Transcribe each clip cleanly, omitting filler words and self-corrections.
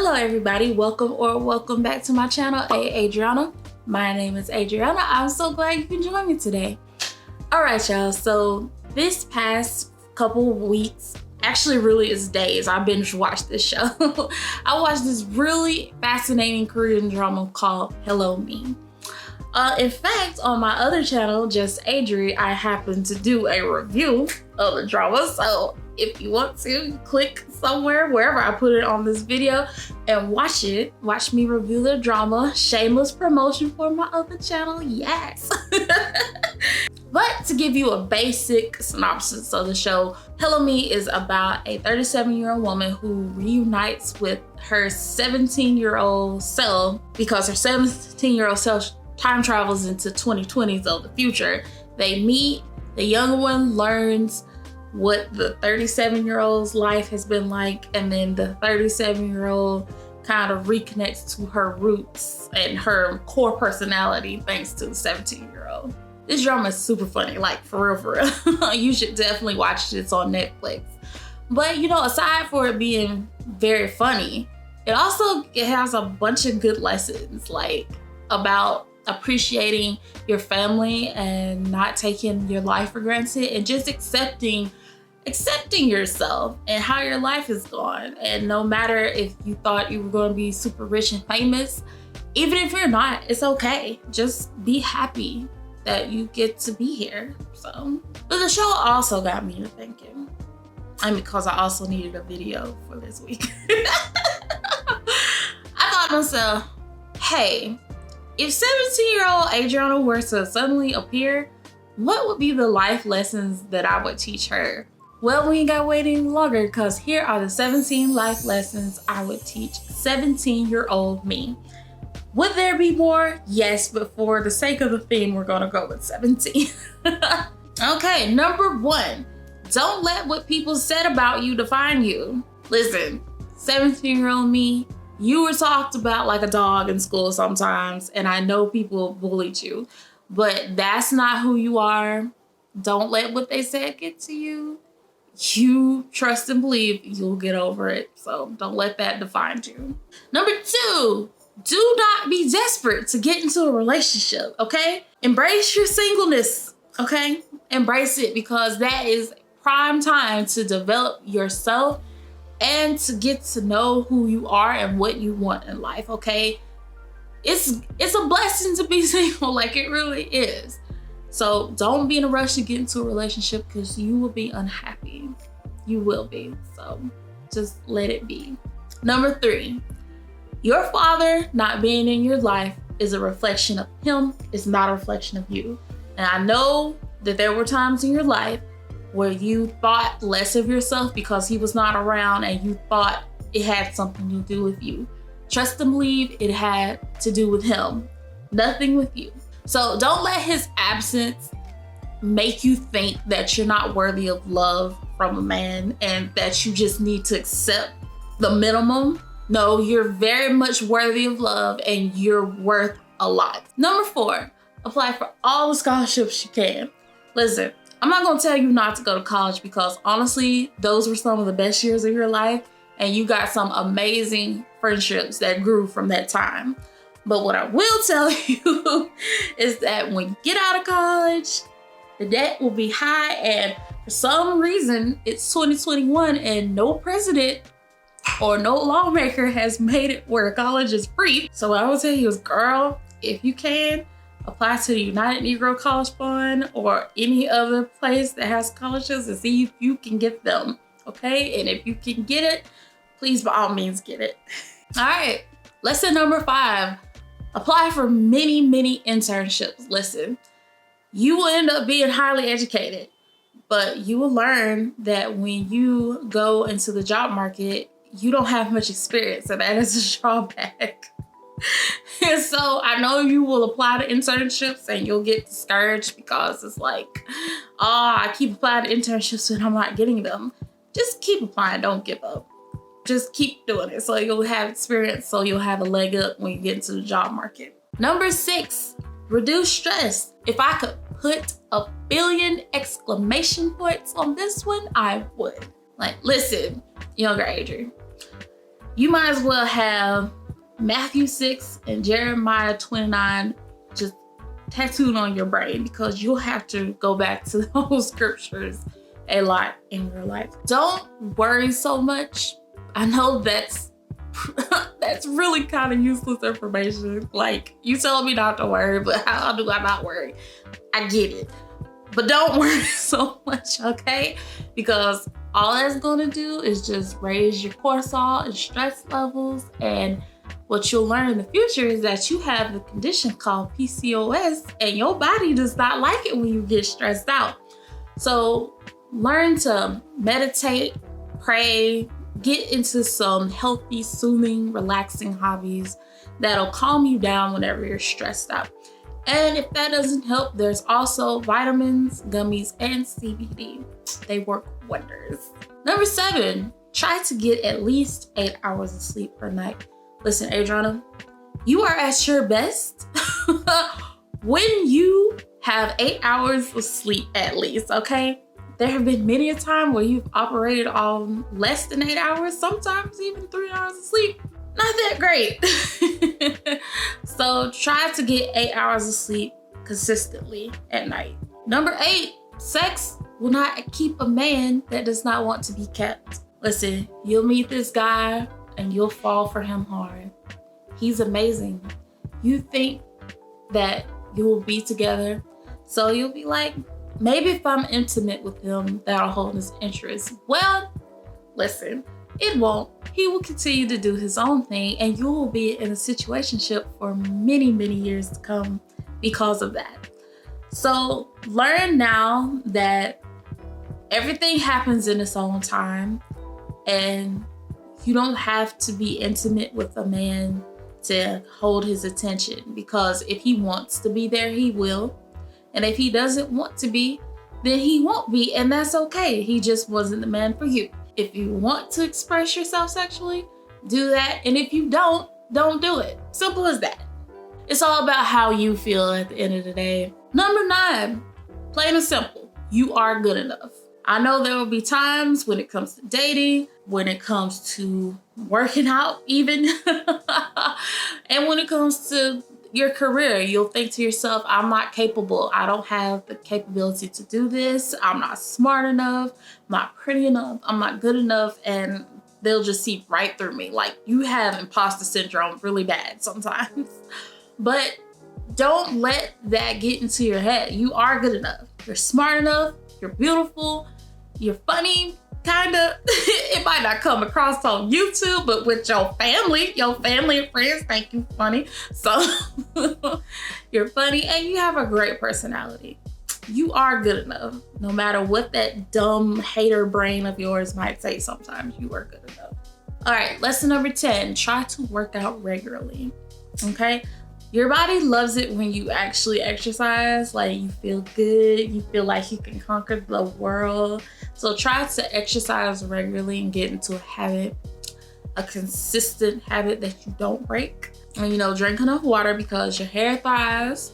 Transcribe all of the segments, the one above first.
Hello everybody, welcome back to my channel. Hey Adriana, my name is Adriana. I'm so glad you can join me today. All right y'all, so this past couple of weeks, actually really it's days, I binge watched this show. I watched this really fascinating Korean drama called Hello Me. In fact, on my other channel, Just Adri, I happened to do a review of the drama. So if you want to, click somewhere, wherever I put it on this video and watch it. Watch me review the drama. Shameless promotion for my other channel, yes. But to give you a basic synopsis of the show, Hello Me is about a 37-year-old woman who reunites with her 17-year-old self because her 17-year-old self time travels into 2020, so the future. They meet, the younger one learns what the 37-year-old's life has been like, and then the 37-year-old kind of reconnects to her roots and her core personality thanks to the 17-year-old. This drama is super funny, like for real. You should definitely watch it, it's on Netflix. But you know, aside for it being very funny, it has a bunch of good lessons, like about appreciating your family and not taking your life for granted and just accepting yourself and how your life is going. And no matter if you thought you were going to be super rich and famous, even if you're not, it's okay. Just be happy that you get to be here. So, but the show also got me to thinking. Because I also needed a video for this week. I thought to myself, hey, if 17-year-old Adriana were to suddenly appear, what would be the life lessons that I would teach her? Well, we ain't got to wait any longer, because here are the 17 life lessons I would teach 17-year-old me. Would there be more? Yes, but for the sake of the theme, we're gonna go with 17. Okay, number 1, don't let what people said about you define you. Listen, 17-year-old me, you were talked about like a dog in school sometimes, and I know people bullied you, but that's not who you are. Don't let what they said get to you. You trust and believe you'll get over it, so don't let that define you. Number 2, do not be desperate to get into a relationship, okay? Embrace your singleness, okay? Embrace it, because that is prime time to develop yourself and to get to know who you are and what you want in life, okay? It's a blessing to be single, like it really is. So don't be in a rush to get into a relationship, because you will be unhappy. You will be, so just let it be. Number 3, your father not being in your life is a reflection of him, it's not a reflection of you. And I know that there were times in your life where you thought less of yourself because he was not around, and you thought it had something to do with you. Trust and believe it had to do with him, nothing with you. So don't let his absence make you think that you're not worthy of love from a man and that you just need to accept the minimum. No, you're very much worthy of love and you're worth a lot. Number 4, apply for all the scholarships you can. Listen, I'm not gonna tell you not to go to college, because honestly, those were some of the best years of your life, and you got some amazing friendships that grew from that time. But what I will tell you is that when you get out of college, the debt will be high, and for some reason, it's 2021 and no president or no lawmaker has made it where college is free. So what I would tell you is, girl, if you can, apply to the United Negro College Fund or any other place that has scholarships and see if you can get them, okay? And if you can get it, please by all means get it. All right, lesson number 5, apply for many internships. Listen, you will end up being highly educated, but you will learn that when you go into the job market, you don't have much experience, and that is a drawback. And so I know you will apply to internships and you'll get discouraged because it's like, oh, I keep applying to internships and I'm not getting them. Just keep applying, don't give up. Just keep doing it so you'll have experience, so you'll have a leg up when you get into the job market. Number 6, reduce stress. If I could put a billion exclamation points on this one, I would. Like, listen, younger Adrian, you might as well have Matthew 6 and Jeremiah 29 just tattooed on your brain, because you'll have to go back to those scriptures a lot in your life. Don't worry so much. I know that's really kind of useless information. Like, you tell me not to worry, but how do I not worry? I get it. But don't worry so much, okay? Because all that's gonna do is just raise your cortisol and stress levels. And what you'll learn in the future is that you have the condition called PCOS, and your body does not like it when you get stressed out. So learn to meditate, pray, get into some healthy, soothing, relaxing hobbies that'll calm you down whenever you're stressed out. And if that doesn't help, there's also vitamins, gummies, and CBD. They work wonders. Number 7, try to get at least 8 hours of sleep per night. Listen, Adriana, you are at your best when you have 8 hours of sleep at least, okay? There have been many a time where you've operated on less than 8 hours, sometimes even 3 hours of sleep. Not that great. So try to get 8 hours of sleep consistently at night. Number 8, sex will not keep a man that does not want to be kept. Listen, you'll meet this guy and you'll fall for him hard. He's amazing. You think that you will be together, so you'll be like, maybe if I'm intimate with him, that'll hold his interest. Well, listen, it won't. He will continue to do his own thing, and you will be in a situationship for many, many years to come because of that. So learn now that everything happens in its own time, and you don't have to be intimate with a man to hold his attention, because if he wants to be there, he will. And if he doesn't want to be, then he won't be, and that's okay. He just wasn't the man for you. If you want to express yourself sexually, do that. And if you don't do it. Simple as that. It's all about how you feel at the end of the day. Number 9, plain and simple, you are good enough. I know there will be times when it comes to dating, when it comes to working out even, and when it comes to your career, you'll think to yourself, I'm not capable. I don't have the capability to do this. I'm not smart enough. I'm not pretty enough. I'm not good enough. And they'll just see right through me. Like, you have imposter syndrome really bad sometimes. But don't let that get into your head. You are good enough. You're smart enough. You're beautiful. You're funny. Kinda. It might not come across on YouTube, but with your family and friends think you funny. So you're funny and you have a great personality. You are good enough. No matter what that dumb hater brain of yours might say, sometimes you are good enough. All right, lesson number 10, try to work out regularly. Okay? Your body loves it when you actually exercise. Like, you feel good. You feel like you can conquer the world. So try to exercise regularly and get into a habit, a consistent habit that you don't break. And, drink enough water, because your hair thrives,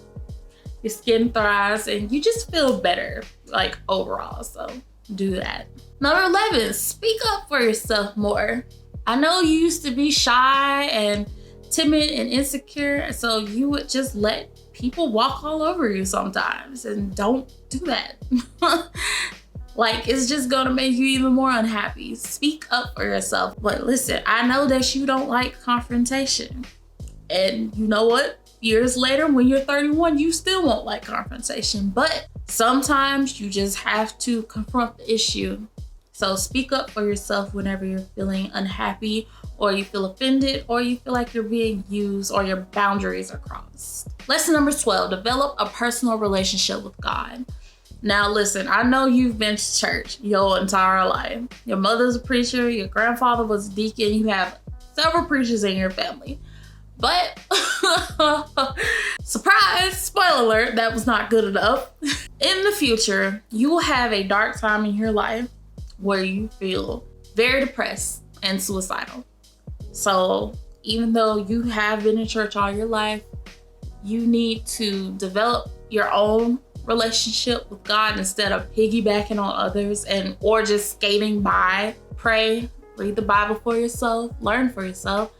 your skin thrives, and you just feel better, like, overall. So do that. Number 11, speak up for yourself more. I know you used to be shy and timid and insecure, so you would just let people walk all over you sometimes, and don't do that. Like, it's just gonna make you even more unhappy. Speak up for yourself. But listen, I know that you don't like confrontation, and you know what? Years later, when you're 31, you still won't like confrontation, but sometimes you just have to confront the issue. So speak up for yourself whenever you're feeling unhappy, or you feel offended, or you feel like you're being used, or your boundaries are crossed. Lesson number 12, develop a personal relationship with God. Now listen, I know you've been to church your entire life. Your mother's a preacher, your grandfather was a deacon, you have several preachers in your family. But, surprise, spoiler alert, that was not good enough. In the future, you will have a dark time in your life where you feel very depressed and suicidal. So even though you have been in church all your life, you need to develop your own relationship with God instead of piggybacking on others or just skating by. Pray, read the Bible for yourself, learn for yourself.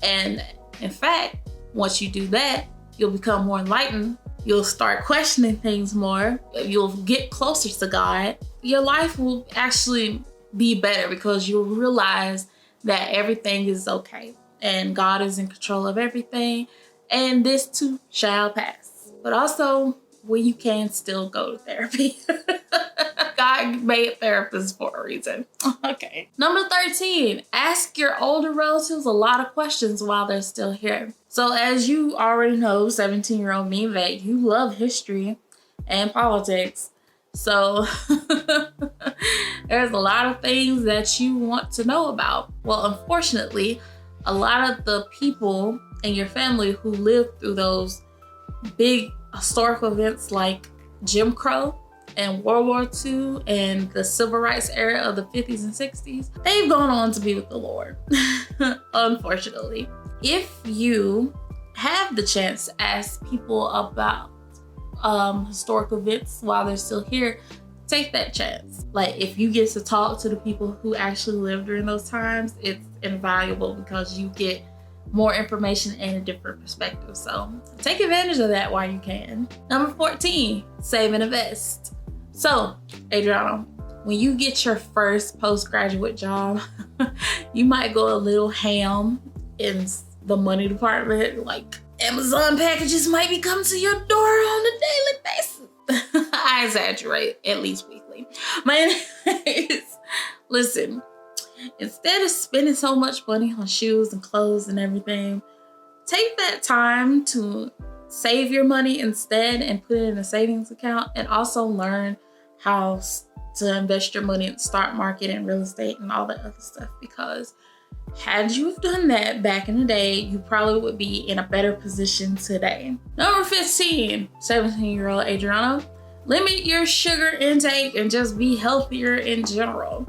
And in fact, once you do that, you'll become more enlightened. You'll start questioning things more. You'll get closer to God. Your life will actually be better because you'll realize that everything is okay and God is in control of everything, and this too shall pass. But also, when you can, still go to therapy. God made therapists for a reason. Okay. Number 13, ask your older relatives a lot of questions while they're still here. So as you already know, 17-year-old me, that you love history and politics. So there's a lot of things that you want to know about. Well, unfortunately, a lot of the people in your family who lived through those big historical events like Jim Crow and World War II and the Civil Rights era of the 50s and 60s, they've gone on to be with the Lord, unfortunately. If you have the chance to ask people about historical events while they're still here, take that chance. Like, if you get to talk to the people who actually lived during those times, it's invaluable because you get more information and a different perspective. So take advantage of that while you can. Number 14, save and invest. So, Adriana, when you get your first postgraduate job, you might go a little ham in the money department. Like, Amazon packages might be coming to your door on a daily basis. I exaggerate, at least weekly. But anyways, listen, instead of spending so much money on shoes and clothes and everything, take that time to save your money instead and put it in a savings account, and also learn how to invest your money in the stock market and real estate and all that other stuff, because had you have done that back in the day, you probably would be in a better position today. Number 15, 17-year-old Adriana, limit your sugar intake and just be healthier in general.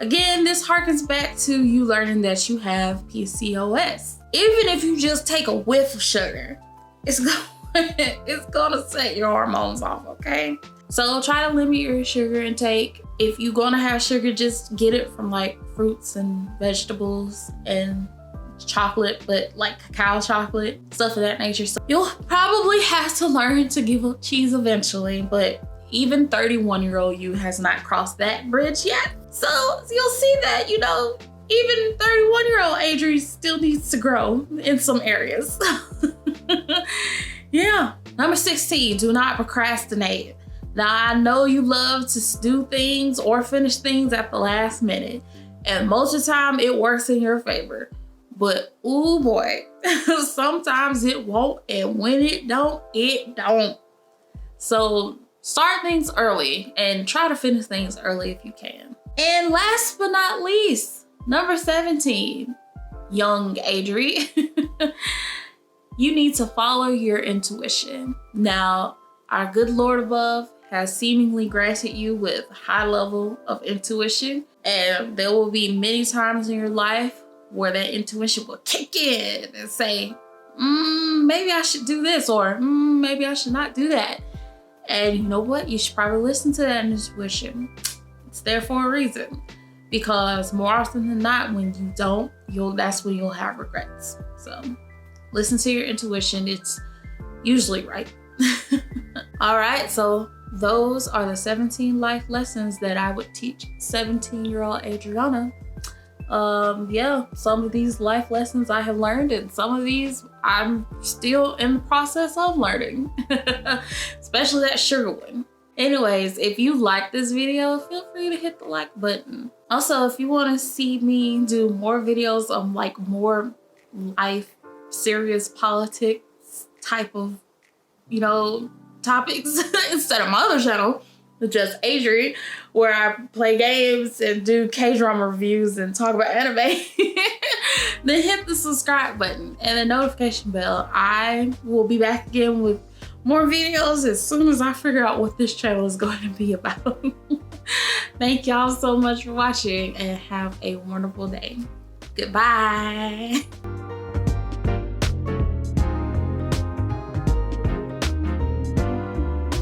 Again, this harkens back to you learning that you have PCOS. Even if you just take a whiff of sugar, it's gonna set your hormones off, okay? So try to limit your sugar intake. If you're gonna have sugar, just get it from like fruits and vegetables and chocolate, but like cacao chocolate, stuff of that nature. So you'll probably have to learn to give up cheese eventually, but even 31-year-old you has not crossed that bridge yet. So you'll see that, you know, even 31-year-old Adri still needs to grow in some areas. Yeah. Number 16, do not procrastinate. Now, I know you love to do things or finish things at the last minute, and most of the time it works in your favor. But oh boy, sometimes it won't, and when it don't, it don't. So start things early and try to finish things early if you can. And last but not least, number 17, young Adri, you need to follow your intuition. Now, our good Lord above has seemingly granted you with a high level of intuition, and there will be many times in your life where that intuition will kick in and say, maybe I should do this, or maybe I should not do that. And you know what? You should probably listen to that intuition. It's there for a reason, because more often than not, when you don't, that's when you'll have regrets. So listen to your intuition. It's usually right. All right, so those are the 17 life lessons that I would teach 17-year-old Adriana. Yeah, some of these life lessons I have learned, and some of these I'm still in the process of learning, especially that sugar one. Anyways, if you like this video, feel free to hit the like button. Also, if you want to see me do more videos on like more life, serious politics type of, you know, topics instead of my other channel, just Adri, where I play games and do K-drama reviews and talk about anime, then hit the subscribe button and the notification bell. I will be back again with more videos as soon as I figure out what this channel is going to be about. Thank y'all so much for watching, and have a wonderful day. Goodbye.